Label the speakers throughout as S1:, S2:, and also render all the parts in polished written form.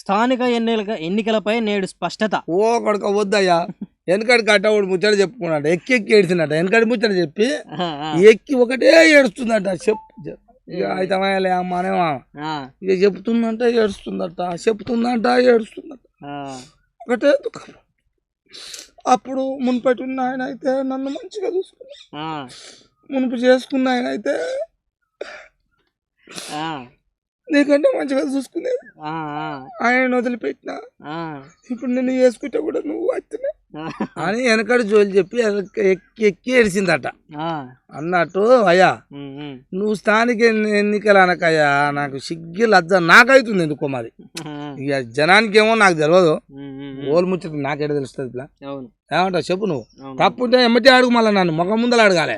S1: స్థానిక ఎన్నికలపై నేడు స్పష్టత.
S2: ఓ కొడుక వద్దయ్యా, వెనకడి కట్టవాడు ముచ్చట చెప్పుకున్నాడు, ఎక్కి ఎక్కి ఏడిచినట్ట. వెనకడి ముచ్చట చెప్పి ఎక్కి ఒకటే ఏడుస్తుందట. ఇక అయితే అమ్మనేమా ఇక చెప్తుందంట ఏడుస్తుందట, చెప్తుందంట ఏడుస్తుందట, ఒకటే దుఃఖం. అప్పుడు మున్పెట్టున్న ఆయన అయితే నన్ను మంచిగా చూసుకున్నా, మునుపు చేసుకున్న ఆయన అయితే నీకంటే మంచిగా చూసుకునేది. ఆయన వదిలిపెట్టినా ఇప్పుడు నిన్ను చేసుకుంటే కూడా నువ్వు వచ్చినా అని వెనకడి జోలి చెప్పి ఎక్కి ఎక్కి ఏడిసిందట. అన్నట్టు అయ్యా, నువ్వు స్థానిక ఎన్నికలు అనకయ్యా, నాకు సిగ్గి లజ్జ నాకైతుంది ఎందుకో మరి. ఇక జనానికి ఏమో నాకు తెలియదు, ఓలు ముచ్చట నాకేడ తెలుస్తుంది. ఇట్లా ఏమంటావు చెప్పు. నువ్వు తప్పుంటే ఎమ్మటి అడుగు, మళ్ళీ నన్ను మొగ ముందర అడగాలి.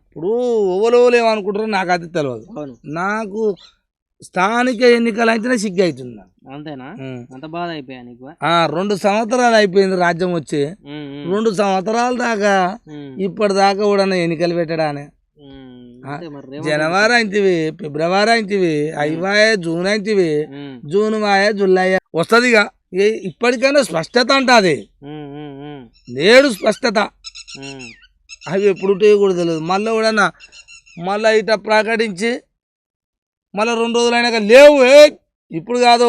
S2: ఇప్పుడు ఓవలు ఏమనుకుంటారో నాకు అది తెలియదు. నాకు స్థానిక ఎన్నికలు అయితేనే సిగ్గు అవుతుంది.
S1: అంతేనా? అంత బాధ అయిపోయా నీకు?
S2: 2 సంవత్సరాలు అయిపోయింది రాజ్యం వచ్చి, 2 సంవత్సరాల దాకా ఇప్పటిదాకా కూడా ఎన్నికలు పెట్టడానే. జనవరి అయితేవి, ఫిబ్రవరి అయితేవి, అయివాయే జూన్ అయితేవి, జూన్ వాయే జులై వస్తుంది. ఇక ఇప్పటికైనా స్పష్టత అంటది, నేడు స్పష్టత. అవి ఎప్పుడు కూడా తెలియదు. మళ్ళీ కూడా మళ్ళీ ఇట ప్రకటించి మళ్ళీ 2 రోజులైనాక లేవు, ఇప్పుడు కాదు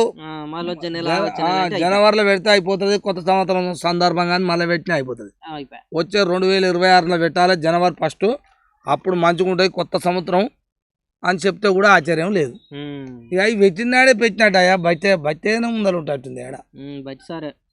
S2: జనవరిలో పెడితే అయిపోతుంది. కొత్త సంవత్సరం సందర్భంగా మళ్ళీ పెట్టినా అయిపోతుంది. వచ్చే 2026లో పెట్టాలి జనవరి 1. అప్పుడు మంచిగా ఉంటుంది కొత్త సంవత్సరం అని చెప్తే కూడా ఆశ్చర్యం లేదు. ఇక అవి పెట్టినాడే పెట్టినట్టు అయ్యా, బట్టేనే ముందర ఉంటుంది. ఏడ